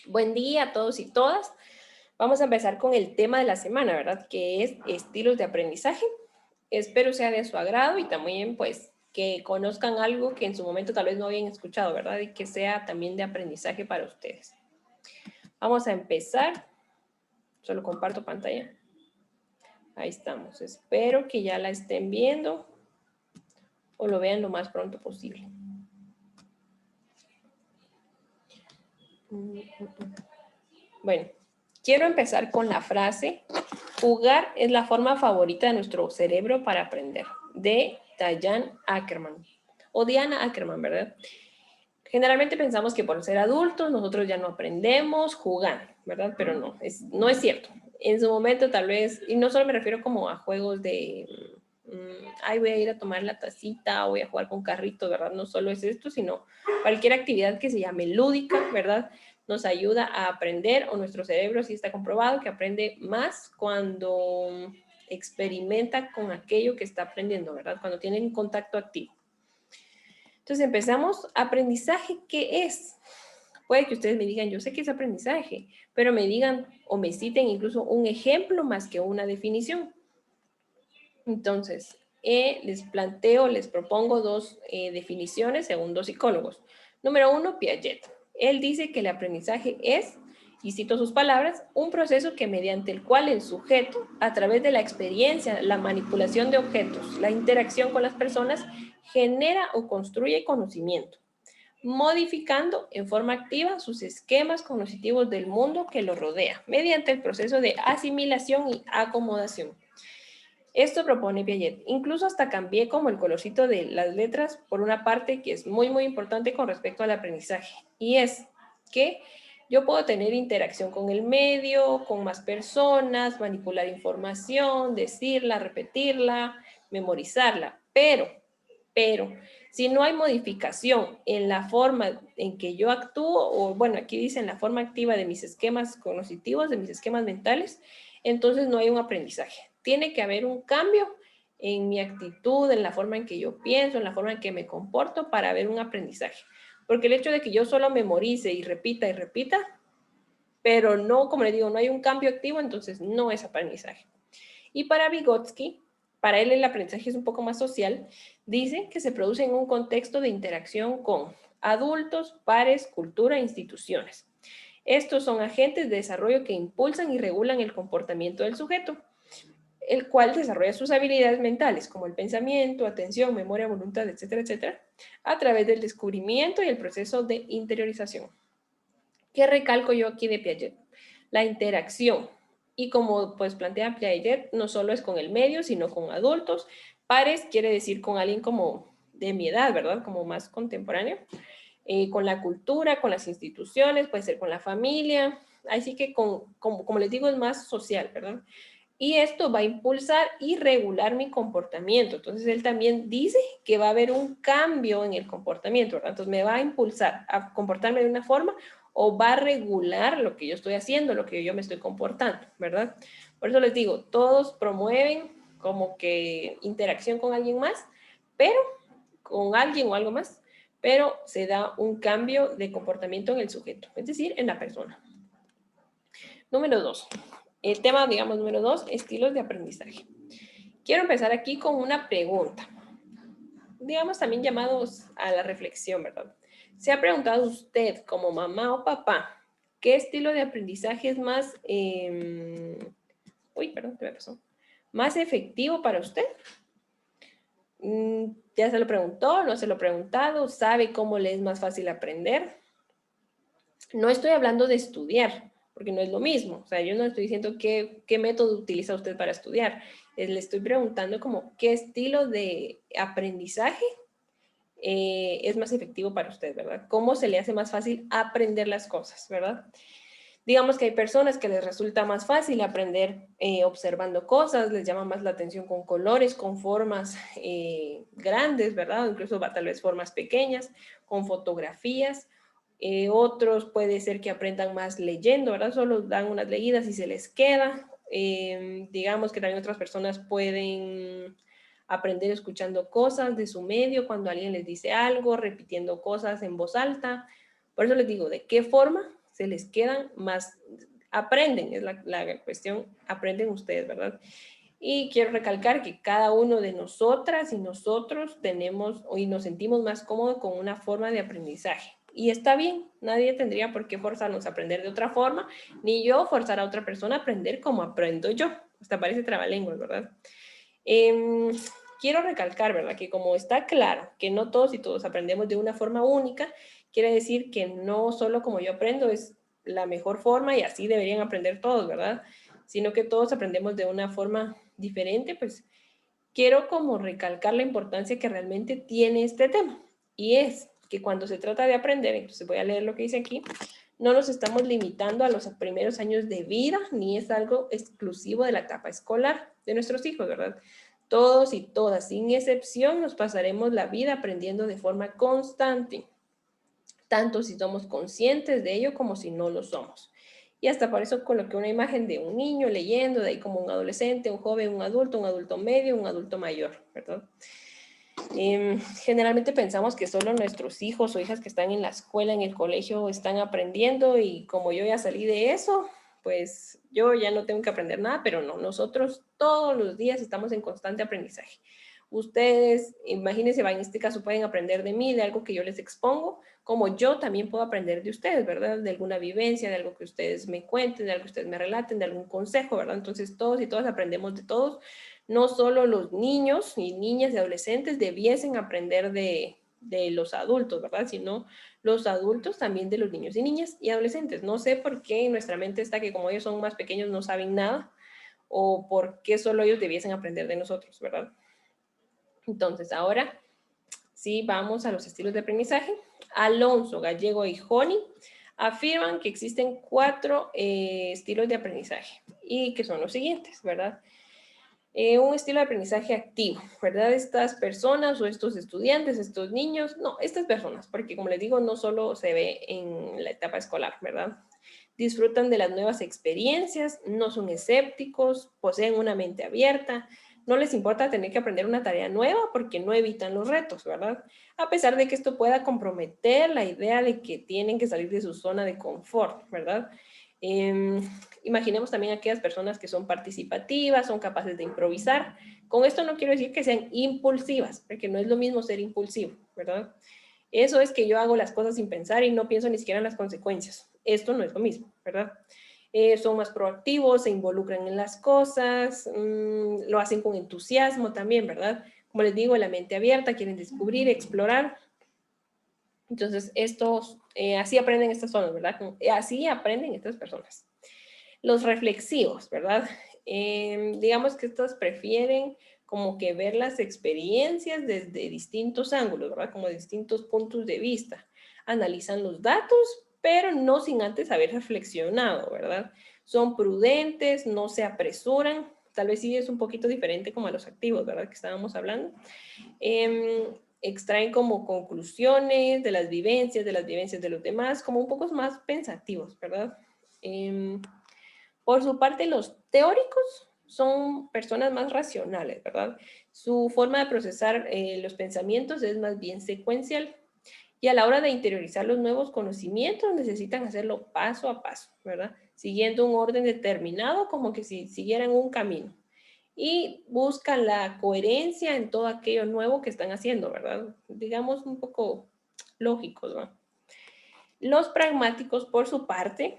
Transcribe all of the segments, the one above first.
Buen día a todos y todas. Vamos a empezar con el tema de la semana, ¿verdad? Que es estilos de aprendizaje. Espero sea de su agrado y también pues que conozcan algo que en su momento tal vez no habían escuchado, ¿verdad? Y que sea también de aprendizaje para ustedes. Vamos a empezar. Solo comparto pantalla. Ahí estamos. Espero que ya la estén viendo o lo vean lo más pronto posible. Bueno, quiero empezar con la frase: jugar es la forma favorita de nuestro cerebro para aprender, de Diane Ackerman, o Diana Ackerman, ¿verdad? Generalmente pensamos que por ser adultos nosotros ya no aprendemos jugando, ¿verdad? Pero no es cierto. En su momento tal vez, y no solo me refiero como a juegos de, ay, voy a ir a tomar la tacita, voy a jugar con carrito, ¿verdad? No solo es esto, sino cualquier actividad que se llame lúdica, ¿verdad? Nos ayuda a aprender, o nuestro cerebro sí está comprobado que aprende más cuando experimenta con aquello que está aprendiendo, ¿verdad? Cuando tiene un contacto activo. Entonces empezamos, aprendizaje, ¿qué es? Puede que ustedes me digan, yo sé que es aprendizaje, pero me digan o me citen incluso un ejemplo más que una definición. Entonces, les propongo dos definiciones según dos psicólogos. Número uno, Piaget. Él dice que el aprendizaje es, y cito sus palabras, un proceso que mediante el cual el sujeto, a través de la experiencia, la manipulación de objetos, la interacción con las personas, genera o construye conocimiento, modificando en forma activa sus esquemas cognitivos del mundo que lo rodea, mediante el proceso de asimilación y acomodación. Esto propone Piaget. Incluso hasta cambié como el colorcito de las letras por una parte que es muy, muy importante con respecto al aprendizaje. Y es que yo puedo tener interacción con el medio, con más personas, manipular información, decirla, repetirla, memorizarla. Pero, si no hay modificación en la forma en que yo actúo, o bueno, aquí dicen la forma activa de mis esquemas cognitivos, de mis esquemas mentales, entonces no hay un aprendizaje. Tiene que haber un cambio en mi actitud, en la forma en que yo pienso, en la forma en que me comporto para ver un aprendizaje. Porque el hecho de que yo solo memorice y repita, pero no, como les digo, no hay un cambio activo, entonces no es aprendizaje. Y para Vygotsky, para él el aprendizaje es un poco más social, dice que se produce en un contexto de interacción con adultos, pares, cultura e instituciones. Estos son agentes de desarrollo que impulsan y regulan el comportamiento del sujeto, el cual desarrolla sus habilidades mentales, como el pensamiento, atención, memoria, voluntad, etcétera, etcétera, a través del descubrimiento y el proceso de interiorización. ¿Qué recalco yo aquí de Piaget? La interacción. Y como pues plantea Piaget, no solo es con el medio, sino con adultos. Pares quiere decir con alguien como de mi edad, ¿verdad? Como más contemporáneo. Con la cultura, con las instituciones, puede ser con la familia. Así que como les digo, es más social, ¿verdad? Y esto va a impulsar y regular mi comportamiento. Entonces, él también dice que va a haber un cambio en el comportamiento, ¿verdad? Entonces, me va a impulsar a comportarme de una forma o va a regular lo que yo estoy haciendo, lo que yo me estoy comportando, ¿verdad? Por eso les digo, todos promueven como que interacción con alguien más, pero con alguien o algo más, pero se da un cambio de comportamiento en el sujeto, es decir, en la persona. Número 2. El tema, digamos, número 2, estilos de aprendizaje. Quiero empezar aquí con una pregunta, digamos también llamados a la reflexión, ¿verdad? ¿Se ha preguntado usted como mamá o papá qué estilo de aprendizaje es más, perdón, ¿qué me pasó? ¿Más efectivo para usted? ¿Ya se lo preguntó? ¿No se lo ha preguntado? ¿Sabe cómo le es más fácil aprender? No estoy hablando de estudiar, porque no es lo mismo. O sea, yo no estoy diciendo qué método utiliza usted para estudiar. Le estoy preguntando como qué estilo de aprendizaje es más efectivo para usted, ¿verdad? ¿Cómo se le hace más fácil aprender las cosas, ¿verdad? Digamos que hay personas que les resulta más fácil aprender observando cosas, les llama más la atención con colores, con formas grandes, ¿verdad? O incluso tal vez formas pequeñas, con fotografías. Otros puede ser que aprendan más leyendo, ¿verdad? Solo dan unas leídas y se les queda. Digamos que también otras personas pueden aprender escuchando cosas de su medio cuando alguien les dice algo, repitiendo cosas en voz alta. Por eso les digo, ¿de qué forma se les quedan más, aprenden, es la cuestión, aprenden ustedes, ¿verdad? Y quiero recalcar que cada uno de nosotras y nosotros tenemos y nos sentimos más cómodos con una forma de aprendizaje. Y está bien, nadie tendría por qué forzarnos a aprender de otra forma, ni yo forzar a otra persona a aprender como aprendo yo. Hasta parece trabalenguas, ¿verdad? Eh, quiero recalcar, ¿verdad? Que como está claro que no todos y todos aprendemos de una forma única, quiere decir que no solo como yo aprendo es la mejor forma y así deberían aprender todos, ¿verdad? Sino que todos aprendemos de una forma diferente, pues quiero como recalcar la importancia que realmente tiene este tema. Y es que cuando se trata de aprender, entonces voy a leer lo que dice aquí, no nos estamos limitando a los primeros años de vida, ni es algo exclusivo de la etapa escolar de nuestros hijos, ¿verdad? Todos y todas, sin excepción, nos pasaremos la vida aprendiendo de forma constante, tanto si somos conscientes de ello como si no lo somos. Y hasta por eso coloqué una imagen de un niño leyendo, de ahí como un adolescente, un joven, un adulto medio, un adulto mayor, ¿verdad? Generalmente pensamos que solo nuestros hijos o hijas que están en la escuela, en el colegio, están aprendiendo y como yo ya salí de eso, pues yo ya no tengo que aprender nada, pero no, nosotros todos los días estamos en constante aprendizaje. Ustedes, imagínense, en este caso pueden aprender de mí, de algo que yo les expongo, como yo también puedo aprender de ustedes, ¿verdad? De alguna vivencia, de algo que ustedes me cuenten, de algo que ustedes me relaten, de algún consejo, ¿verdad? Entonces todos y todas aprendemos de todos. No solo los niños y niñas y adolescentes debiesen aprender de los adultos, ¿verdad? Sino los adultos también de los niños y niñas y adolescentes. No sé por qué en nuestra mente está que como ellos son más pequeños no saben nada o por qué solo ellos debiesen aprender de nosotros, ¿verdad? Entonces, ahora sí vamos a los estilos de aprendizaje. Alonso, Gallego y Joni afirman que existen 4 estilos de aprendizaje y que son los siguientes, ¿verdad? Un estilo de aprendizaje activo, ¿verdad? Estas personas o estos estudiantes, estos niños, no, estas personas, porque como les digo, no solo se ve en la etapa escolar, ¿verdad? Disfrutan de las nuevas experiencias, no son escépticos, poseen una mente abierta, no les importa tener que aprender una tarea nueva porque no evitan los retos, ¿verdad? A pesar de que esto pueda comprometer la idea de que tienen que salir de su zona de confort, ¿verdad? Imaginemos también aquellas personas que son participativas, son capaces de improvisar. Con esto no quiero decir que sean impulsivas, porque no es lo mismo ser impulsivo, ¿verdad? Eso es que yo hago las cosas sin pensar y no pienso ni siquiera en las consecuencias. Esto no es lo mismo, ¿verdad? Son más proactivos, se involucran en las cosas, lo hacen con entusiasmo también, ¿verdad? Como les digo, la mente abierta, quieren descubrir, explorar. Entonces, así aprenden estas zonas, ¿verdad? Así aprenden estas personas. Los reflexivos, ¿verdad? Digamos que estos prefieren como que ver las experiencias desde distintos ángulos, ¿verdad? Como distintos puntos de vista. Analizan los datos, pero no sin antes haber reflexionado, ¿verdad? Son prudentes, no se apresuran. Tal vez sí es un poquito diferente como a los activos, ¿verdad? Que estábamos hablando. Extraen como conclusiones de las vivencias de los demás, como un poco más pensativos, ¿verdad? Por su parte, los teóricos son personas más racionales, ¿verdad? Su forma de procesar los pensamientos es más bien secuencial y a la hora de interiorizar los nuevos conocimientos necesitan hacerlo paso a paso, ¿verdad? Siguiendo un orden determinado, como que si siguieran un camino. Y buscan la coherencia en todo aquello nuevo que están haciendo, ¿verdad? Digamos un poco lógicos, ¿no? Los pragmáticos, por su parte,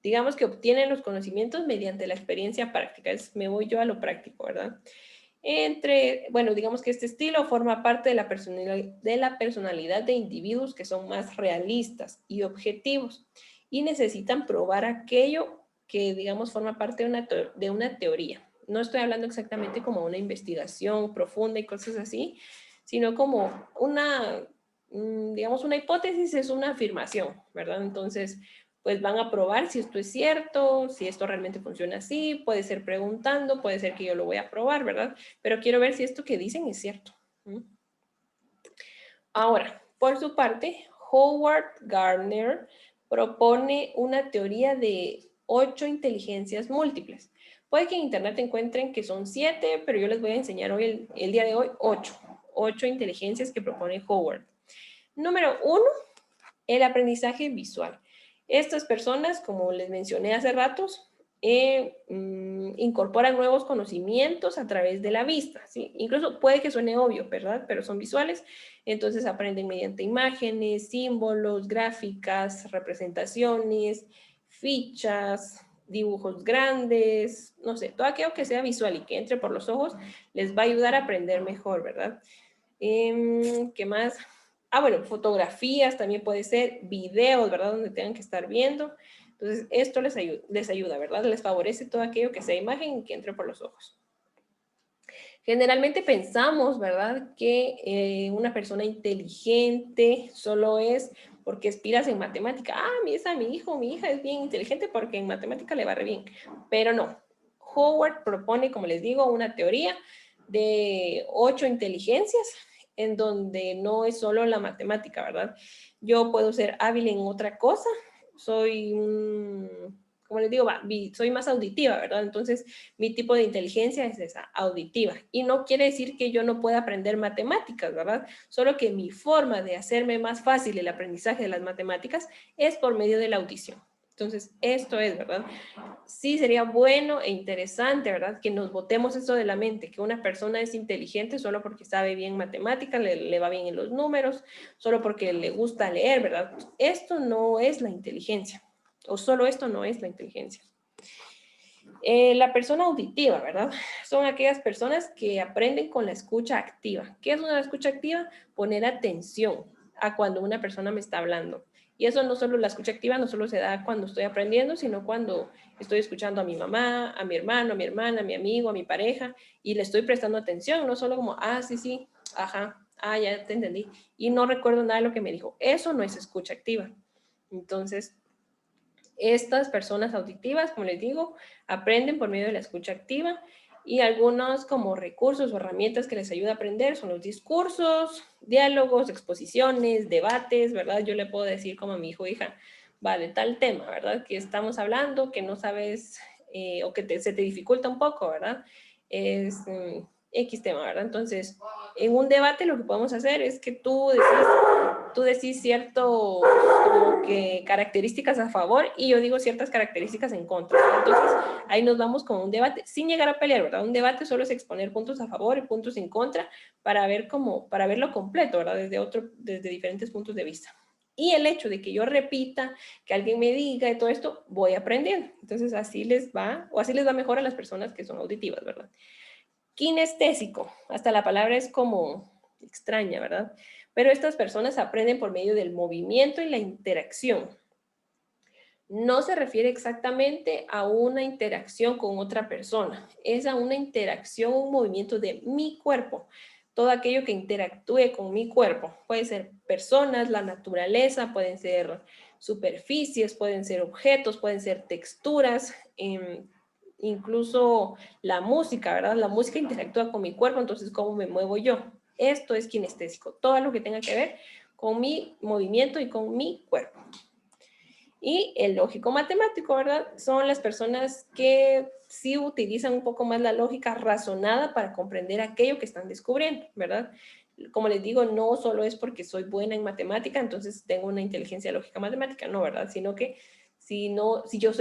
digamos que obtienen los conocimientos mediante la experiencia práctica. Me voy yo a lo práctico, ¿verdad? Bueno, digamos que este estilo forma parte de la personalidad de individuos que son más realistas y objetivos y necesitan probar aquello que, digamos, forma parte de una teoría. No estoy hablando exactamente como una investigación profunda y cosas así, sino como digamos, una hipótesis es una afirmación, ¿verdad? Entonces, pues van a probar si esto es cierto, si esto realmente funciona así, puede ser preguntando, puede ser que yo lo voy a probar, ¿verdad? Pero quiero ver si esto que dicen es cierto. Ahora, por su parte, Howard Gardner propone una teoría de 8 inteligencias múltiples. Puede que en internet encuentren que son 7, pero yo les voy a enseñar hoy, el día de hoy, 8. 8 inteligencias que propone Howard. Número 1, el aprendizaje visual. Estas personas, como les mencioné hace ratos, incorporan nuevos conocimientos a través de la vista, ¿sí? Incluso puede que suene obvio, ¿verdad? Pero son visuales, entonces aprenden mediante imágenes, símbolos, gráficas, representaciones, fichas, dibujos grandes, no sé, todo aquello que sea visual y que entre por los ojos les va a ayudar a aprender mejor, ¿verdad? ¿Qué más? Ah, bueno, fotografías también puede ser, videos, ¿verdad? Donde tengan que estar viendo. Entonces, esto les ayuda, ¿verdad? Les favorece todo aquello que sea imagen y que entre por los ojos. Generalmente pensamos, ¿verdad? Que una persona inteligente solo es porque aspiras en matemática. Ah, mi hijo, mi hija es bien inteligente porque en matemática le va re bien. Pero no. Howard propone, como les digo, una teoría de 8 inteligencias en donde no es solo la matemática, ¿verdad? Yo puedo ser hábil en otra cosa, soy como les digo, soy más auditiva, ¿verdad? Entonces, mi tipo de inteligencia es esa, auditiva. Y no quiere decir que yo no pueda aprender matemáticas, ¿verdad? Solo que mi forma de hacerme más fácil el aprendizaje de las matemáticas es por medio de la audición. Entonces, esto es, ¿verdad? Sí sería bueno e interesante, ¿verdad? Que nos botemos eso de la mente, que una persona es inteligente solo porque sabe bien matemáticas, le va bien en los números, solo porque le gusta leer, ¿verdad? Esto no es la inteligencia, o solo esto no es la inteligencia. La persona auditiva, ¿verdad? Son aquellas personas que aprenden con la escucha activa. ¿Qué es una escucha activa? Poner atención a cuando una persona me está hablando. Y eso no solo la escucha activa, no solo se da cuando estoy aprendiendo, sino cuando estoy escuchando a mi mamá, a mi hermano, a mi hermana, a mi amigo, a mi pareja, y le estoy prestando atención, no solo como, ah, sí, sí, ajá, ah, ya te entendí, y no recuerdo nada de lo que me dijo. Eso no es escucha activa. Entonces, estas personas auditivas, como les digo, aprenden por medio de la escucha activa y algunos como recursos o herramientas que les ayuda a aprender son los discursos, diálogos, exposiciones, debates, ¿verdad? Yo le puedo decir como a mi hijo o hija, va de tal tema, ¿verdad? Que estamos hablando, que no sabes o que se te dificulta un poco, ¿verdad? Es X tema, ¿verdad? Entonces, en un debate lo que podemos hacer es que tú decís cierto como que características a favor y yo digo ciertas características en contra. Entonces, ahí nos vamos con un debate sin llegar a pelear, ¿verdad? Un debate solo es exponer puntos a favor y puntos en contra para verlo completo, ¿verdad? Desde diferentes puntos de vista. Y el hecho de que yo repita, que alguien me diga y todo esto, voy aprendiendo. Entonces, así les va, o así les va mejor a las personas que son auditivas, ¿verdad? Kinestésico, hasta la palabra es como extraña, ¿verdad? Pero estas personas aprenden por medio del movimiento y la interacción. No se refiere exactamente a una interacción con otra persona, es a una interacción, un movimiento de mi cuerpo, todo aquello que interactúe con mi cuerpo. Puede ser personas, la naturaleza, pueden ser superficies, pueden ser objetos, pueden ser texturas, incluso la música, ¿verdad? La música interactúa con mi cuerpo, entonces ¿cómo me muevo yo? Esto es kinestésico, todo lo que tenga que ver con mi movimiento y con mi cuerpo. Y el lógico matemático, ¿verdad? Son las personas que sí utilizan un poco más la lógica razonada para comprender aquello que están descubriendo, ¿verdad? Como les digo, no solo es porque soy buena en matemática, entonces tengo una inteligencia lógica matemática, no, ¿verdad? Sino que si yo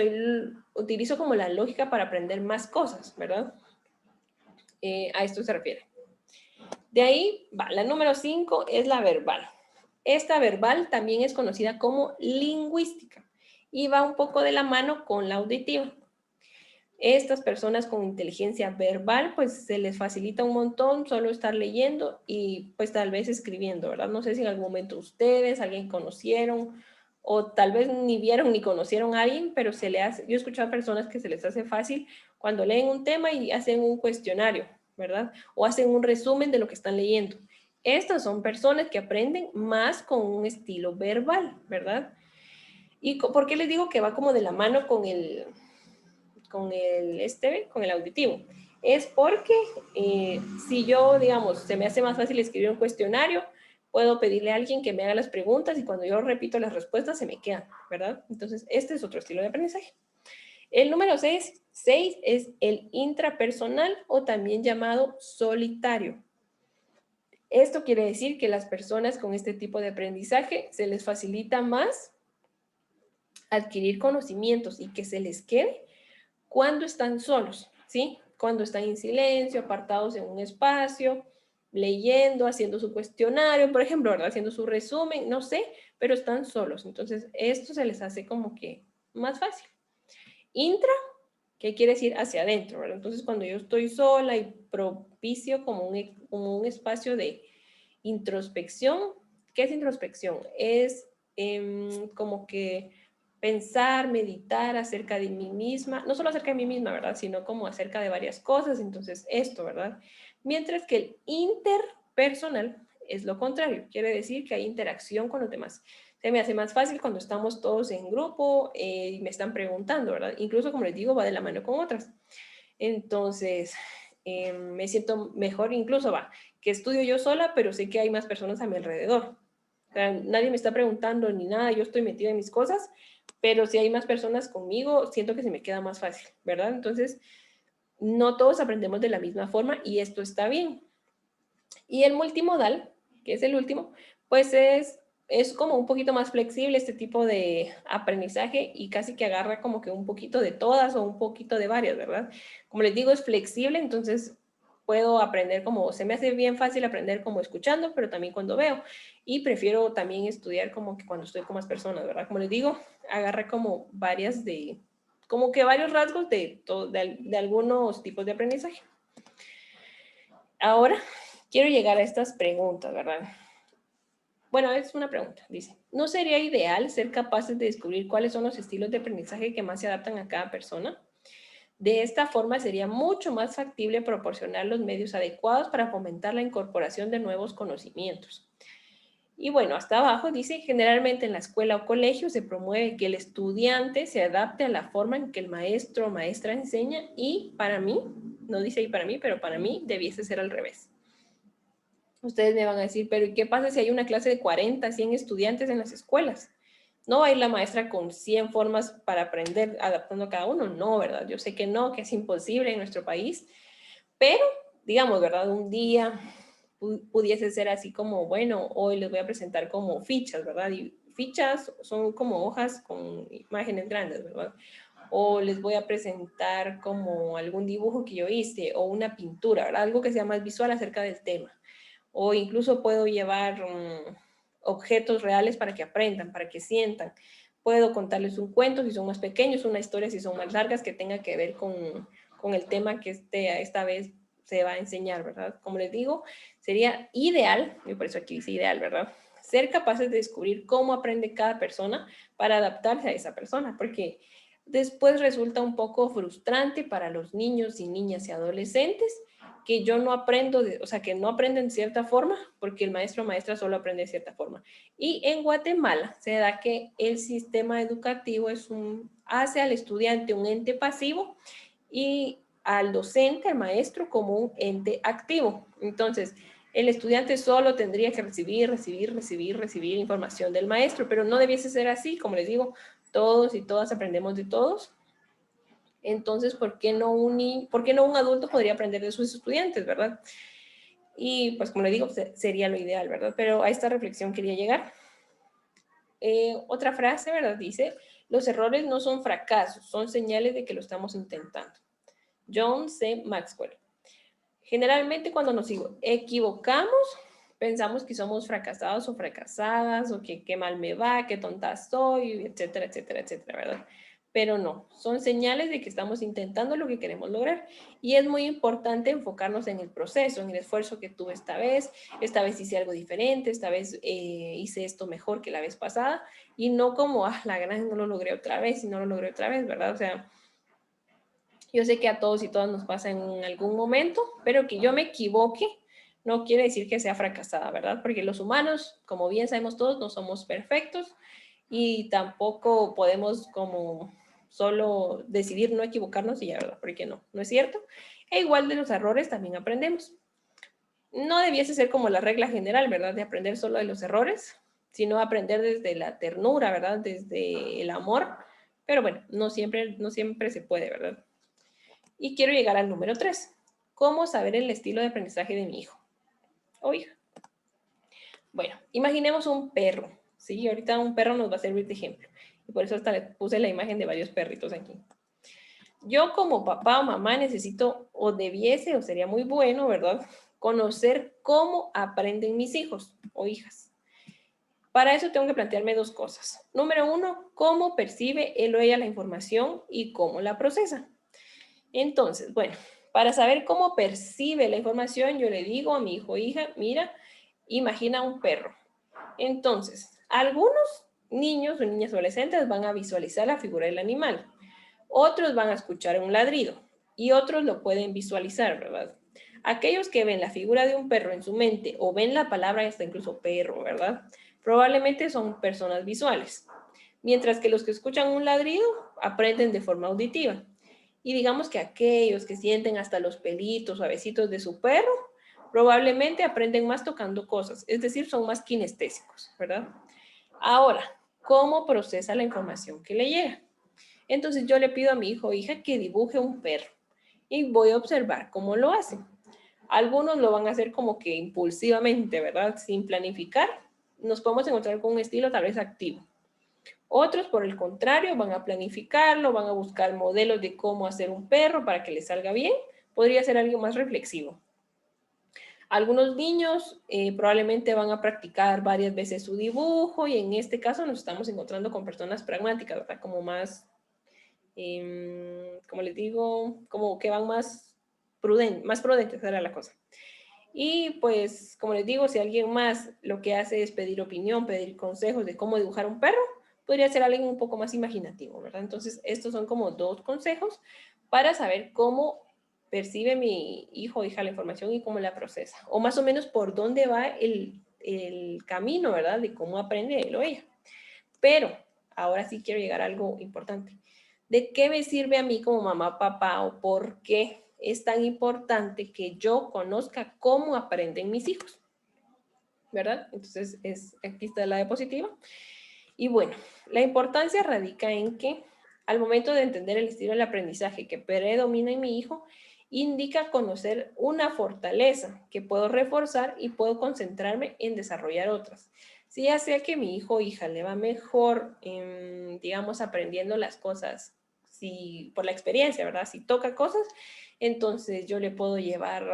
utilizo como la lógica para aprender más cosas, ¿verdad? A esto se refiere. De ahí, la número 5 es la verbal. Esta verbal también es conocida como lingüística y va un poco de la mano con la auditiva. Estas personas con inteligencia verbal, pues se les facilita un montón solo estar leyendo y pues tal vez escribiendo, ¿verdad? No sé si en algún momento ustedes, alguien conocieron o tal vez ni vieron ni conocieron a alguien, pero yo he escuchado a personas que se les hace fácil cuando leen un tema y hacen un cuestionario, ¿verdad? O hacen un resumen de lo que están leyendo. Estas son personas que aprenden más con un estilo verbal, ¿verdad? ¿Y por qué les digo que va como de la mano con el auditivo? Es porque si yo, digamos, se me hace más fácil escribir un cuestionario, puedo pedirle a alguien que me haga las preguntas y cuando yo repito las respuestas se me quedan, ¿verdad? Entonces, este es otro estilo de aprendizaje. El número 6 es el intrapersonal o también llamado solitario. Esto quiere decir que las personas con este tipo de aprendizaje se les facilita más adquirir conocimientos y que se les quede cuando están solos, ¿sí? Cuando están en silencio, apartados en un espacio, leyendo, haciendo su cuestionario, por ejemplo, ¿verdad? Haciendo su resumen, no sé, pero están solos. Entonces, esto se les hace como que más fácil. Intra, ¿qué quiere decir? Hacia adentro, ¿verdad? Entonces, cuando yo estoy sola y propicio como un espacio de introspección, ¿qué es introspección? Es como que pensar, meditar acerca de mí misma, no solo acerca de mí misma, ¿verdad? Sino como acerca de varias cosas, entonces esto, ¿verdad? Mientras que el interpersonal es lo contrario, quiere decir que hay interacción con los demás. Se me hace más fácil cuando estamos todos en grupo y me están preguntando, ¿verdad? Incluso, como les digo, va de la mano con otras. Entonces, me siento mejor, incluso va, que estudio yo sola, pero sé que hay más personas a mi alrededor. O sea, nadie me está preguntando ni nada, yo estoy metida en mis cosas, pero si hay más personas conmigo, siento que se me queda más fácil, ¿verdad? Entonces, no todos aprendemos de la misma forma y esto está bien. Y el multimodal, que es el último, pues es como un poquito más flexible este tipo de aprendizaje y casi que agarra como que un poquito de todas o un poquito de varias, ¿verdad? Como les digo, es flexible, entonces puedo aprender como, se me hace bien fácil aprender como escuchando, pero también cuando veo. Y prefiero también estudiar como que cuando estoy con más personas, ¿verdad? Como les digo, agarra como varias de, como que varios rasgos de algunos tipos de aprendizaje. Ahora quiero llegar a estas preguntas, ¿verdad? Bueno, es una pregunta, dice, ¿no sería ideal ser capaces de descubrir cuáles son los estilos de aprendizaje que más se adaptan a cada persona? De esta forma sería mucho más factible proporcionar los medios adecuados para fomentar la incorporación de nuevos conocimientos. Y bueno, hasta abajo dice, generalmente en la escuela o colegio se promueve que el estudiante se adapte a la forma en que el maestro o maestra enseña y para mí, no dice y para mí, pero para mí debiese ser al revés. Ustedes me van a decir, pero ¿y qué pasa si hay una clase de 40, 100 estudiantes en las escuelas? ¿No va a ir la maestra con 100 formas para aprender adaptando a cada uno? No, ¿verdad? Yo sé que no, que es imposible en nuestro país, pero digamos, ¿verdad? Un día pudiese ser así como, bueno, hoy les voy a presentar como fichas, ¿verdad? Y fichas son como hojas con imágenes grandes, ¿verdad? O les voy a presentar como algún dibujo que yo hice o una pintura, ¿verdad? Algo que sea más visual acerca del tema. O incluso puedo llevar objetos reales para que aprendan, para que sientan. Puedo contarles un cuento si son más pequeños, una historia si son más largas que tenga que ver con el tema que esta vez se va a enseñar, ¿verdad? Como les digo, sería ideal, y por eso aquí dice ideal, ¿verdad? Ser capaces de descubrir cómo aprende cada persona para adaptarse a esa persona, porque después resulta un poco frustrante para los niños y niñas y adolescentes que yo no aprendo, o sea, que no aprenden de cierta forma, porque el maestro o maestra solo aprende de cierta forma. Y en Guatemala se da que el sistema educativo hace al estudiante un ente pasivo y al docente, al maestro, como un ente activo. Entonces, el estudiante solo tendría que recibir información del maestro, pero no debiese ser así, como les digo, todos y todas aprendemos de todos. Entonces, ¿por qué no un adulto podría aprender de sus estudiantes, verdad? Y pues como le digo, sería lo ideal, ¿verdad? Pero a esta reflexión quería llegar. Otra frase, ¿verdad? Dice, los errores no son fracasos, son señales de que lo estamos intentando. John C. Maxwell. Generalmente cuando nos equivocamos, pensamos que somos fracasados o fracasadas, o que qué mal me va, qué tonta soy, etcétera, etcétera, etcétera, ¿verdad? Pero no, son señales de que estamos intentando lo que queremos lograr. Y es muy importante enfocarnos en el proceso, en el esfuerzo que tuve esta vez hice algo diferente, esta vez hice esto mejor que la vez pasada, y no como, la gran no lo logré otra vez y no lo logré otra vez, ¿verdad? O sea, yo sé que a todos y todas nos pasa en algún momento, pero que yo me equivoque no quiere decir que sea fracasada, ¿verdad? Porque los humanos, como bien sabemos todos, no somos perfectos y tampoco podemos como solo decidir no equivocarnos y ya, ¿verdad? Porque no, no es cierto. E igual de los errores también aprendemos. No debiese ser como la regla general, ¿verdad? De aprender solo de los errores, sino aprender desde la ternura, ¿verdad? Desde el amor. Pero bueno, no siempre se puede, ¿verdad? Y quiero llegar al número 3. ¿Cómo saber el estilo de aprendizaje de mi hijo o hija? Bueno, imaginemos un perro, ¿sí? Ahorita un perro nos va a servir de ejemplo. Y por eso hasta le puse la imagen de varios perritos aquí. Yo como papá o mamá necesito o debiese o sería muy bueno, ¿verdad? Conocer cómo aprenden mis hijos o hijas. Para eso tengo que plantearme dos cosas. Número uno, cómo percibe él o ella la información y cómo la procesa. Entonces, bueno, para saber cómo percibe la información, yo le digo a mi hijo o hija, mira, imagina un perro. Entonces, algunos niños o niñas adolescentes van a visualizar la figura del animal. Otros van a escuchar un ladrido y otros lo pueden visualizar, ¿verdad? Aquellos que ven la figura de un perro en su mente o ven la palabra hasta incluso perro, ¿verdad? Probablemente son personas visuales. Mientras que los que escuchan un ladrido aprenden de forma auditiva. Y digamos que aquellos que sienten hasta los pelitos suavecitos de su perro, probablemente aprenden más tocando cosas, es decir, son más kinestésicos, ¿verdad? Ahora, ¿cómo procesa la información que le llega? Entonces yo le pido a mi hijo o hija que dibuje un perro y voy a observar cómo lo hace. Algunos lo van a hacer como que impulsivamente, ¿verdad? Sin planificar. Nos podemos encontrar con un estilo tal vez activo. Otros, por el contrario, van a planificarlo, van a buscar modelos de cómo hacer un perro para que les salga bien. Podría ser algo más reflexivo. Algunos niños probablemente van a practicar varias veces su dibujo y en este caso nos estamos encontrando con personas pragmáticas, ¿verdad? Como más como les digo, como que van más prudentes, era la cosa. Y pues, como les digo, si alguien más lo que hace es pedir opinión, pedir consejos de cómo dibujar un perro, podría ser alguien un poco más imaginativo, ¿verdad? Entonces, estos son como dos consejos para saber cómo percibe mi hijo o hija la información y cómo la procesa. O más o menos por dónde va el camino, ¿verdad? De cómo aprende él o ella. Pero ahora sí quiero llegar a algo importante. ¿De qué me sirve a mí como mamá, papá o por qué es tan importante que yo conozca cómo aprenden mis hijos? ¿Verdad? Entonces, aquí está la diapositiva. Y bueno, la importancia radica en que al momento de entender el estilo del aprendizaje que predomina en mi hijo, indica conocer una fortaleza que puedo reforzar y puedo concentrarme en desarrollar otras. Si ya sea que mi hijo o hija le va mejor, digamos, aprendiendo las cosas, si por la experiencia, ¿verdad? Si toca cosas, entonces yo le puedo llevar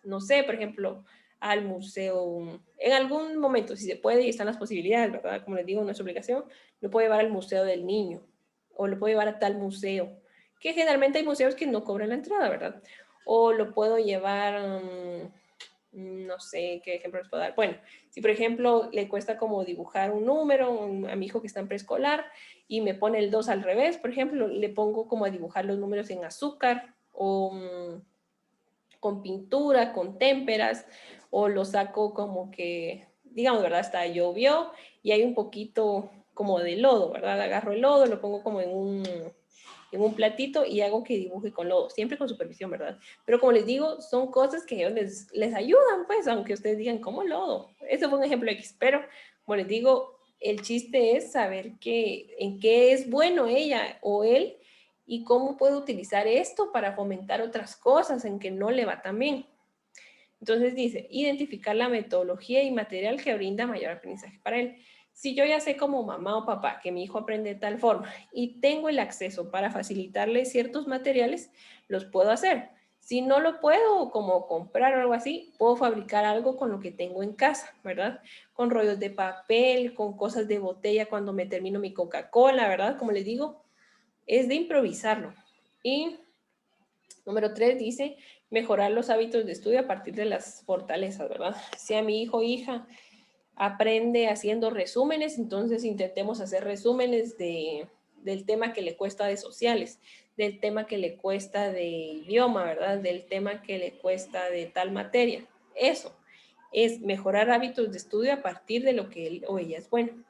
no sé, por ejemplo, al museo, en algún momento, si se puede y están las posibilidades, ¿verdad? Como les digo, no es obligación, lo puedo llevar al museo del niño o lo puedo llevar a tal museo, que generalmente hay museos que no cobran la entrada, ¿verdad? O lo puedo llevar, no sé qué ejemplo les puedo dar. Bueno, si por ejemplo le cuesta como dibujar un número a mi hijo que está en preescolar y me pone el 2 al revés, por ejemplo, le pongo como a dibujar los números en azúcar o con pintura, con témperas, o lo saco como que, digamos, ¿verdad? Hasta llovió y hay un poquito como de lodo, ¿verdad? Agarro el lodo, lo pongo como en un platito y hago que dibuje con lodo, siempre con supervisión, ¿verdad? Pero como les digo, son cosas que ellos les ayudan, pues, aunque ustedes digan, ¿cómo lodo? Ese fue un ejemplo X, pero como les digo, el chiste es saber en qué es bueno ella o él y cómo puede utilizar esto para fomentar otras cosas en que no le va tan bien. Entonces dice, identificar la metodología y material que brinda mayor aprendizaje para él. Si yo ya sé como mamá o papá que mi hijo aprende de tal forma y tengo el acceso para facilitarle ciertos materiales, los puedo hacer. Si no lo puedo, como comprar o algo así, puedo fabricar algo con lo que tengo en casa, ¿verdad? Con rollos de papel, con cosas de botella cuando me termino mi Coca-Cola, ¿verdad? Como les digo, es de improvisarlo. Y número 3 dice mejorar los hábitos de estudio a partir de las fortalezas, ¿verdad? Si a mi hijo o hija aprende haciendo resúmenes, entonces intentemos hacer resúmenes del tema que le cuesta de sociales, del tema que le cuesta de idioma, ¿verdad? Del tema que le cuesta de tal materia. Eso es mejorar hábitos de estudio a partir de lo que él o ella es bueno.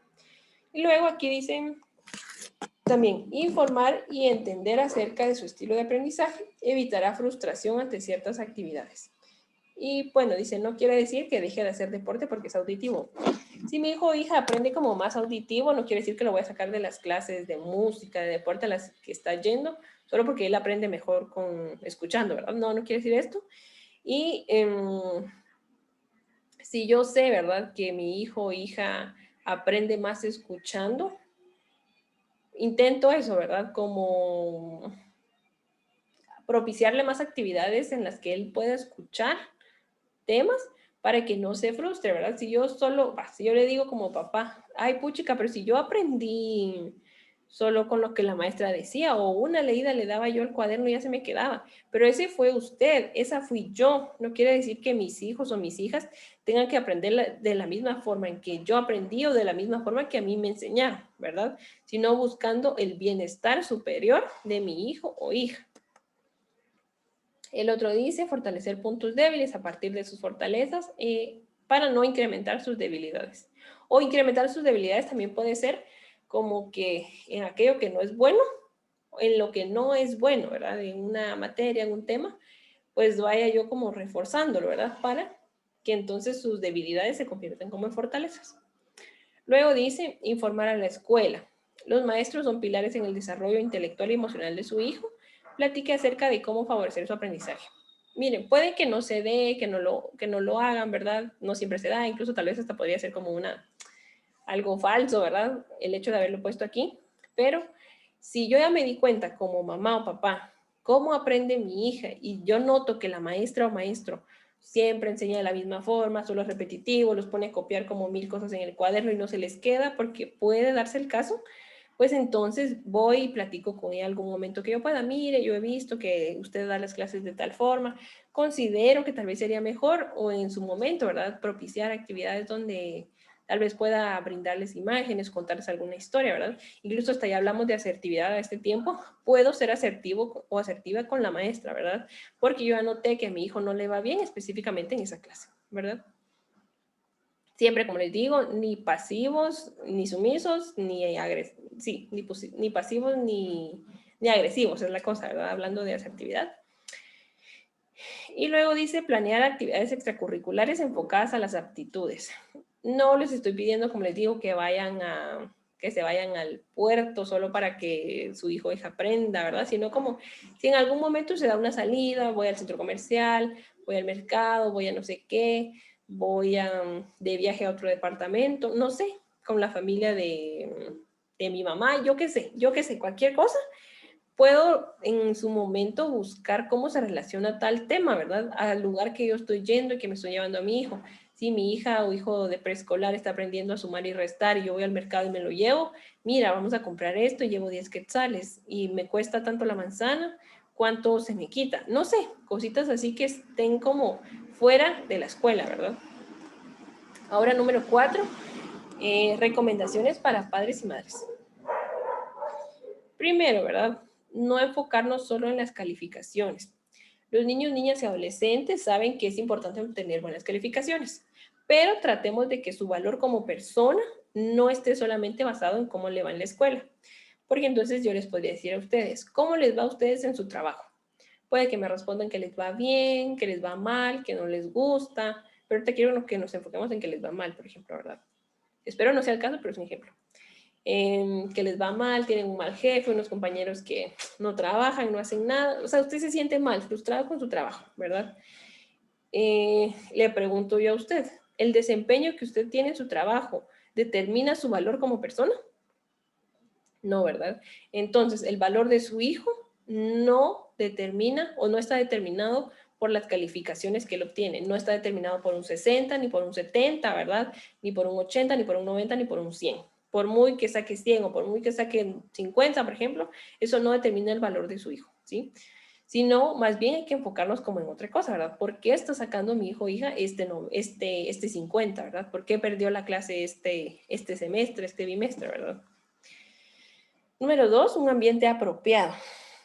Y luego aquí dicen también, informar y entender acerca de su estilo de aprendizaje evitará frustración ante ciertas actividades. Y bueno, dice, no quiere decir que deje de hacer deporte porque es auditivo. Si mi hijo o hija aprende como más auditivo, no quiere decir que lo voy a sacar de las clases de música, de deporte a las que está yendo, solo porque él aprende mejor con escuchando, ¿verdad? No, no quiere decir esto. Y si yo sé, ¿verdad? Que mi hijo o hija aprende más escuchando, intento eso, ¿verdad? Como propiciarle más actividades en las que él pueda escuchar temas para que no se frustre, ¿verdad? Si yo solo, si yo le digo como papá, ay, puchica, pero si yo aprendí solo con lo que la maestra decía, o una leída le daba yo el cuaderno y ya se me quedaba, pero ese fue usted, esa fui yo, no quiere decir que mis hijos o mis hijas tengan que aprender de la misma forma en que yo aprendí o de la misma forma que a mí me enseñaron, ¿verdad? Sino buscando el bienestar superior de mi hijo o hija. El otro dice fortalecer puntos débiles a partir de sus fortalezas para no incrementar sus debilidades. O incrementar sus debilidades también puede ser como que en aquello que no es bueno, en lo que no es bueno, ¿verdad? En una materia, en un tema, pues vaya yo como reforzándolo, ¿verdad? Para que entonces sus debilidades se conviertan como en fortalezas. Luego dice informar a la escuela. Los maestros son pilares en el desarrollo intelectual y emocional de su hijo. Platique acerca de cómo favorecer su aprendizaje. Miren, puede que no se dé, que no lo hagan, ¿verdad? No siempre se da, incluso tal vez hasta podría ser como algo falso, ¿verdad? El hecho de haberlo puesto aquí. Pero si yo ya me di cuenta como mamá o papá cómo aprende mi hija y yo noto que la maestra o maestro siempre enseña de la misma forma, solo es repetitivo, los pone a copiar como 1000 cosas en el cuaderno y no se les queda porque puede darse el caso, pues entonces voy y platico con ella algún momento que yo pueda. Mire, yo he visto que usted da las clases de tal forma, considero que tal vez sería mejor o en su momento, ¿verdad? Propiciar actividades donde tal vez pueda brindarles imágenes, contarles alguna historia, ¿verdad? Incluso hasta ya hablamos de asertividad a este tiempo, puedo ser asertivo o asertiva con la maestra, ¿verdad? Porque yo anoté que a mi hijo no le va bien específicamente en esa clase, ¿verdad? Siempre, como les digo, ni pasivos, ni sumisos, ni pasivos, ni agresivos, es la cosa, ¿verdad? Hablando de asertividad. Y luego dice planear actividades extracurriculares enfocadas a las aptitudes. No les estoy pidiendo, como les digo, que se vayan al puerto solo para que su hijo o hija aprenda, ¿verdad? Sino como si en algún momento se da una salida, voy al centro comercial, voy al mercado, voy a no sé qué, de viaje a otro departamento, no sé, con la familia de mi mamá, yo qué sé, cualquier cosa, puedo en su momento buscar cómo se relaciona tal tema, ¿verdad? Al lugar que yo estoy yendo y que me estoy llevando a mi hijo. Si mi hija o hijo de preescolar está aprendiendo a sumar y restar y yo voy al mercado y me lo llevo, mira, vamos a comprar esto y llevo 10 quetzales y me cuesta tanto la manzana, ¿cuánto se me quita? No sé, cositas así que estén como fuera de la escuela, ¿verdad? Ahora, número 4, recomendaciones para padres y madres. Primero, ¿verdad? No enfocarnos solo en las calificaciones. Los niños, niñas y adolescentes saben que es importante obtener buenas calificaciones, pero tratemos de que su valor como persona no esté solamente basado en cómo le va en la escuela. Porque entonces yo les podría decir a ustedes, ¿cómo les va a ustedes en su trabajo? Puede que me respondan que les va bien, que les va mal, que no les gusta, pero te quiero que nos enfoquemos en que les va mal, por ejemplo, ¿verdad? Espero no sea el caso, pero es un ejemplo. Que les va mal, tienen un mal jefe, unos compañeros que no trabajan, no hacen nada. O sea, usted se siente mal, frustrado con su trabajo, ¿verdad? Le pregunto yo a usted, ¿el desempeño que usted tiene en su trabajo determina su valor como persona? No, ¿verdad? Entonces, el valor de su hijo no determina o no está determinado por las calificaciones que él obtiene. No está determinado por un 60, ni por un 70, ¿verdad? Ni por un 80, ni por un 90, ni por un 100. Por muy que saque 100 o por muy que saque 50, por ejemplo, eso no determina el valor de su hijo, ¿sí? Sino más bien hay que enfocarnos como en otra cosa, ¿verdad? ¿Por qué está sacando mi hijo o hija este 50, ¿verdad? ¿Por qué perdió la clase este semestre, este bimestre, ¿verdad? Número 2, un ambiente apropiado.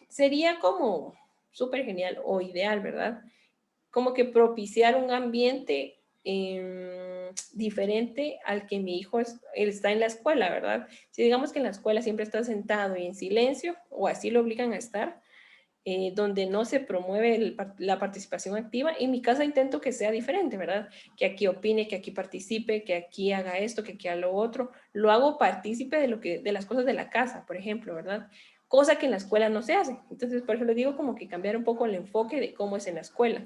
Sería como súper genial o ideal, ¿verdad? Como que propiciar un ambiente diferente al que mi hijo él está en la escuela, ¿verdad? Si digamos que en la escuela siempre está sentado y en silencio, o así lo obligan a estar, donde no se promueve la participación activa. En mi casa intento que sea diferente, ¿verdad? Que aquí opine, que aquí participe, que aquí haga esto, que aquí haga lo otro. Lo hago partícipe de las cosas de la casa, por ejemplo, ¿verdad? Cosa que en la escuela no se hace. Entonces, por eso les digo como que cambiar un poco el enfoque de cómo es en la escuela.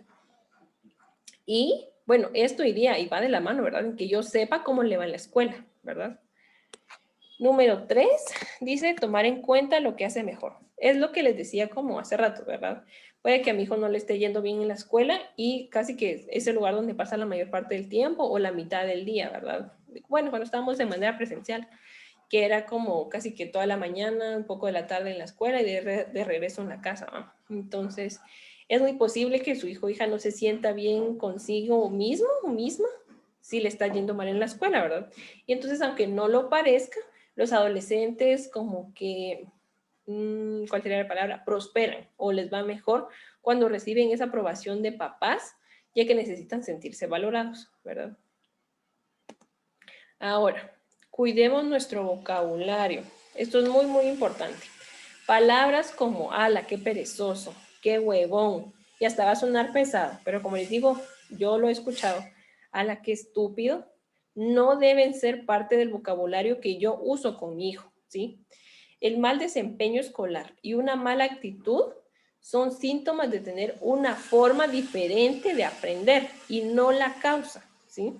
Y, bueno, esto iría y va de la mano, ¿verdad? En que yo sepa cómo le va en la escuela, ¿verdad? Número 3, dice tomar en cuenta lo que hace mejor. Es lo que les decía como hace rato, ¿verdad? Puede que a mi hijo no le esté yendo bien en la escuela y casi que es el lugar donde pasa la mayor parte del tiempo o la mitad del día, ¿verdad? Bueno, cuando estábamos de manera presencial, que era como casi que toda la mañana, un poco de la tarde en la escuela y de regreso en la casa, ¿no? Entonces, es muy posible que su hijo o hija no se sienta bien consigo mismo o misma si le está yendo mal en la escuela, ¿verdad? Y entonces, aunque no lo parezca, los adolescentes como que, ¿cuál sería la palabra? Prosperan o les va mejor cuando reciben esa aprobación de papás, ya que necesitan sentirse valorados, ¿verdad? Ahora, cuidemos nuestro vocabulario. Esto es muy, muy importante. Palabras como ala, qué perezoso, qué huevón, y hasta va a sonar pesado, pero como les digo, yo lo he escuchado, ala, qué estúpido, no deben ser parte del vocabulario que yo uso con mi hijo, ¿sí? El mal desempeño escolar y una mala actitud son síntomas de tener una forma diferente de aprender y no la causa, ¿sí?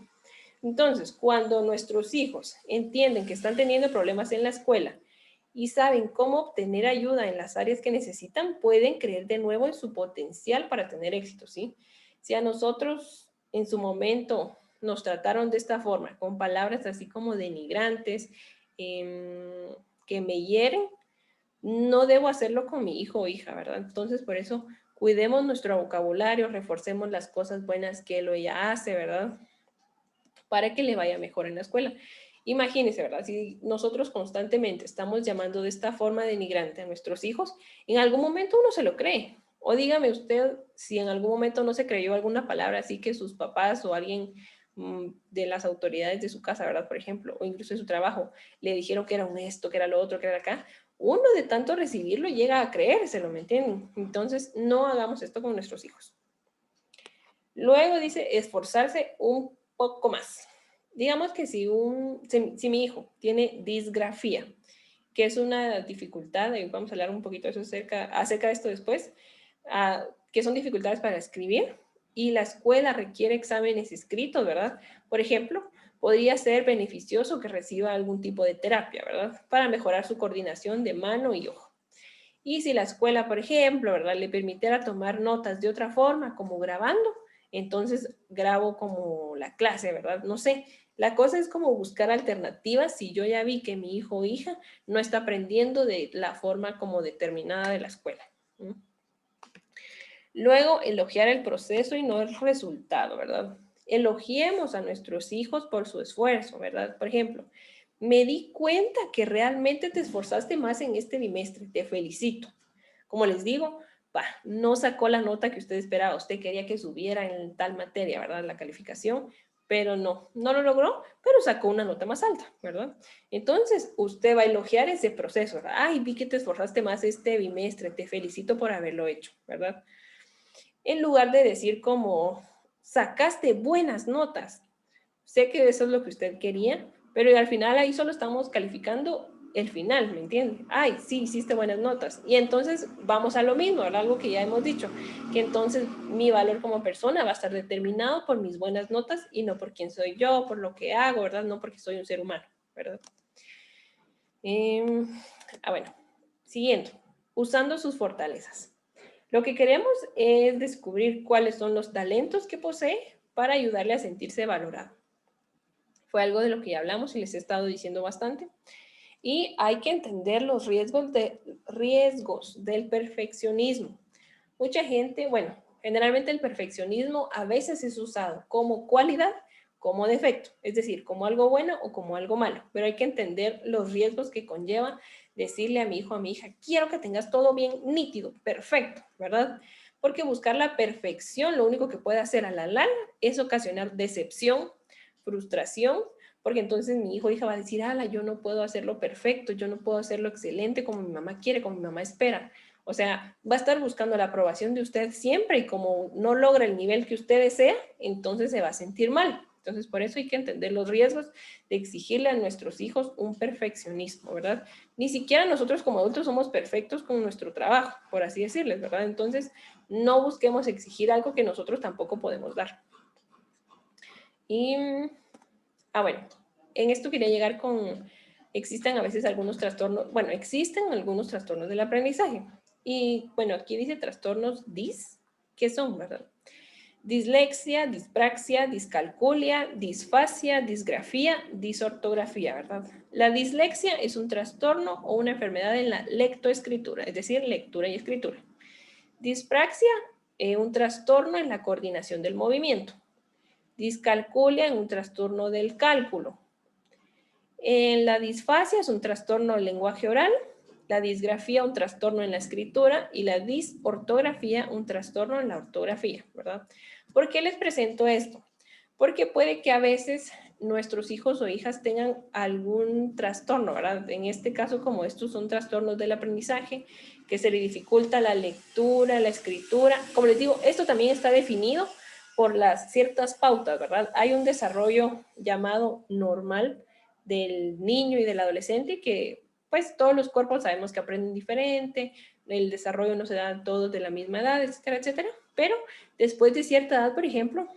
Entonces, cuando nuestros hijos entienden que están teniendo problemas en la escuela y saben cómo obtener ayuda en las áreas que necesitan, pueden creer de nuevo en su potencial para tener éxito, ¿sí? Si a nosotros en su momento nos trataron de esta forma, con palabras así como denigrantes, que me hieren, no debo hacerlo con mi hijo o hija, ¿verdad? Entonces, por eso, cuidemos nuestro vocabulario, reforcemos las cosas buenas que él o ella hace, ¿verdad? Para que le vaya mejor en la escuela. Imagínense, ¿verdad? Si nosotros constantemente estamos llamando de esta forma denigrante a nuestros hijos, en algún momento uno se lo cree. O dígame usted si en algún momento no se creyó alguna palabra así que sus papás o alguien de las autoridades de su casa, ¿verdad? Por ejemplo, o incluso de su trabajo, le dijeron que era un esto, que era lo otro, que era acá. Uno de tanto recibirlo llega a creérselo, ¿me entienden? Entonces, no hagamos esto con nuestros hijos. Luego dice esforzarse un poco más. Digamos que si mi hijo tiene disgrafía, que es una dificultad, y vamos a hablar un poquito de eso acerca de esto después, que son dificultades para escribir, y la escuela requiere exámenes escritos, ¿verdad? Por ejemplo, podría ser beneficioso que reciba algún tipo de terapia, ¿verdad? Para mejorar su coordinación de mano y ojo. Y si la escuela, por ejemplo, ¿verdad? Le permitiera tomar notas de otra forma, como grabando, entonces grabo como la clase, ¿verdad? No sé. La cosa es como buscar alternativas si yo ya vi que mi hijo o hija no está aprendiendo de la forma como determinada de la escuela. ¿Mm? Luego, elogiar el proceso y no el resultado, ¿verdad? Elogiemos a nuestros hijos por su esfuerzo, ¿verdad? Por ejemplo, me di cuenta que realmente te esforzaste más en este bimestre, te felicito. Como les digo, no sacó la nota que usted esperaba, usted quería que subiera en tal materia, ¿verdad? La calificación, pero no lo logró, pero sacó una nota más alta, ¿verdad? Entonces, usted va a elogiar ese proceso, ¿verdad? Ay, vi que te esforzaste más este bimestre, te felicito por haberlo hecho, ¿verdad? En lugar de decir como, sacaste buenas notas. Sé que eso es lo que usted quería, pero al final ahí solo estamos calificando el final, ¿me entiende? Ay, sí, hiciste buenas notas. Y entonces vamos a lo mismo, ¿verdad? Algo que ya hemos dicho, que entonces mi valor como persona va a estar determinado por mis buenas notas y no por quién soy yo, por lo que hago, ¿verdad? No porque soy un ser humano, ¿verdad? Bueno, siguiendo, usando sus fortalezas. Lo que queremos es descubrir cuáles son los talentos que posee para ayudarle a sentirse valorado. Fue algo de lo que ya hablamos y les he estado diciendo bastante. Y hay que entender los riesgos del perfeccionismo. Mucha gente, bueno, generalmente el perfeccionismo a veces es usado como cualidad, como defecto, es decir, como algo bueno o como algo malo, pero hay que entender los riesgos que conlleva decirle a mi hijo, a mi hija, quiero que tengas todo bien nítido, perfecto, ¿verdad? Porque buscar la perfección lo único que puede hacer a la larga es ocasionar decepción, frustración, porque entonces mi hijo o hija va a decir, ala, yo no puedo hacerlo perfecto, yo no puedo hacerlo excelente como mi mamá quiere, como mi mamá espera. O sea, va a estar buscando la aprobación de usted siempre y como no logra el nivel que usted desea, entonces se va a sentir mal. Entonces, por eso hay que entender los riesgos de exigirle a nuestros hijos un perfeccionismo, ¿verdad? Ni siquiera nosotros como adultos somos perfectos con nuestro trabajo, por así decirles, ¿verdad? Entonces, no busquemos exigir algo que nosotros tampoco podemos dar. Y, bueno, en esto quería llegar con existen a veces algunos trastornos, bueno, existen algunos trastornos del aprendizaje. Y bueno, aquí dice trastornos DIS, ¿qué son, verdad? Dislexia, dispraxia, discalculia, disfasia, disgrafía, disortografía, ¿verdad? La dislexia es un trastorno o una enfermedad en la lectoescritura, es decir, lectura y escritura. Dispraxia, un trastorno en la coordinación del movimiento. Discalculia, un trastorno del cálculo. En la disfasia es un trastorno del lenguaje oral. La disgrafía, un trastorno en la escritura. Y la disortografía, un trastorno en la ortografía, ¿verdad? ¿Por qué les presento esto? Porque puede que a veces nuestros hijos o hijas tengan algún trastorno, ¿verdad? En este caso, como estos son trastornos del aprendizaje, que se le dificulta la lectura, la escritura. Como les digo, esto también está definido por las ciertas pautas, ¿verdad? Hay un desarrollo llamado normal del niño y del adolescente que, pues, todos los cuerpos sabemos que aprenden diferente, el desarrollo no se da todos de la misma edad, etcétera, etcétera. Pero después de cierta edad, por ejemplo,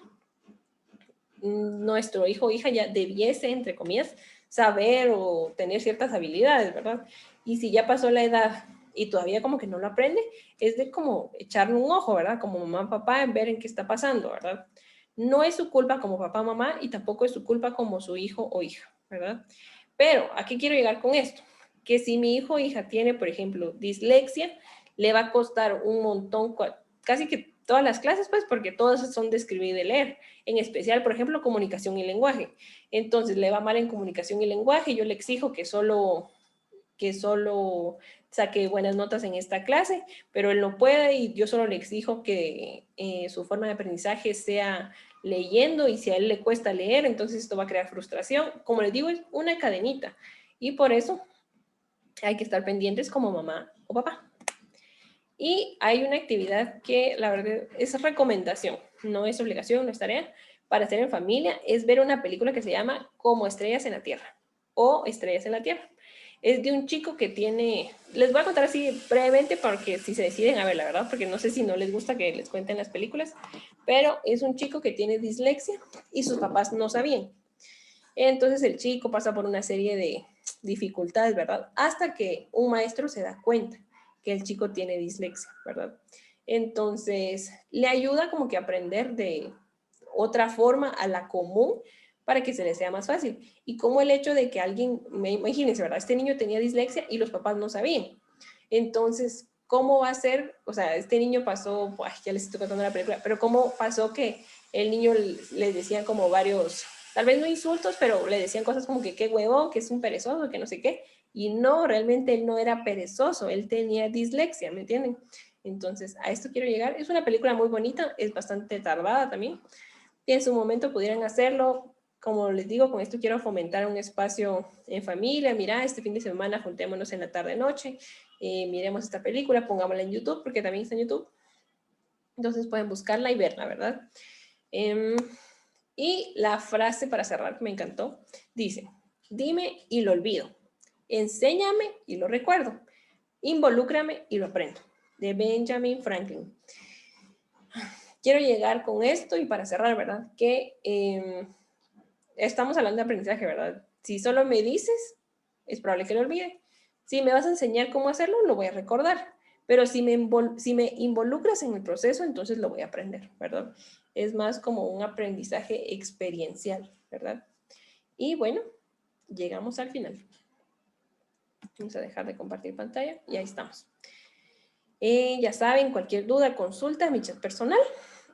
nuestro hijo o hija ya debiese, entre comillas, saber o tener ciertas habilidades, ¿verdad? Y si ya pasó la edad y todavía como que no lo aprende, es de como echarle un ojo, ¿verdad? Como mamá, papá, en ver en qué está pasando, ¿verdad? No es su culpa como papá, mamá, y tampoco es su culpa como su hijo o hija, ¿verdad? Pero, ¿a qué quiero llegar con esto? Que si mi hijo o hija tiene, por ejemplo, dislexia, le va a costar un montón, casi que todas las clases, pues, porque todas son de escribir y de leer. En especial, por ejemplo, comunicación y lenguaje. Entonces, le va mal en comunicación y lenguaje, yo le exijo que solo saque buenas notas en esta clase, pero él no puede y yo solo le exijo que su forma de aprendizaje sea leyendo y si a él le cuesta leer, entonces esto va a crear frustración. Como les digo, es una cadenita y por eso hay que estar pendientes como mamá o papá. Y hay una actividad que la verdad es recomendación, no es obligación, no es tarea, para hacer en familia, es ver una película que se llama Como Estrellas en la Tierra o Estrellas en la Tierra. Es de un chico que tiene, les voy a contar así brevemente porque si se deciden a ver, la verdad, porque no sé si no les gusta que les cuenten las películas, pero es un chico que tiene dislexia y sus papás no sabían. Entonces el chico pasa por una serie de dificultades, ¿verdad? Hasta que un maestro se da cuenta que el chico tiene dislexia, ¿verdad? Entonces le ayuda como que a aprender de otra forma a la común para que se le sea más fácil. Y como el hecho de que alguien, imagínense, ¿verdad? Este niño tenía dislexia y los papás no sabían. Entonces, ¿cómo va a ser? O sea, este niño pasó, ya les estoy contando la película, pero ¿cómo pasó que el niño les decía como varios, tal vez no insultos, pero le decían cosas como que qué huevón, que es un perezoso, que no sé qué? Y no, realmente él no era perezoso, él tenía dislexia, ¿me entienden? Entonces, a esto quiero llegar. Es una película muy bonita, es bastante tardada también. Y en su momento pudieran hacerlo. Como les digo, con esto quiero fomentar un espacio en familia. Mira, este fin de semana juntémonos en la tarde-noche, miremos esta película, pongámosla en YouTube, porque también está en YouTube. Entonces pueden buscarla y verla, ¿verdad? Y la frase para cerrar que me encantó, dice, dime y lo olvido, enséñame y lo recuerdo, involúcrame y lo aprendo, de Benjamin Franklin. Quiero llegar con esto y para cerrar, ¿verdad? Que estamos hablando de aprendizaje, ¿verdad? Si solo me dices, es probable que lo olvide. Si me vas a enseñar cómo hacerlo, lo voy a recordar. Pero si me involucras en el proceso, entonces lo voy a aprender, ¿verdad? Es más como un aprendizaje experiencial, ¿verdad? Y bueno, llegamos al final. Vamos a dejar de compartir pantalla y ahí estamos. Ya saben, cualquier duda, consulta, mi chat personal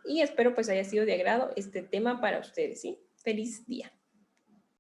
y espero pues haya sido de agrado este tema para ustedes, ¿sí? Feliz día.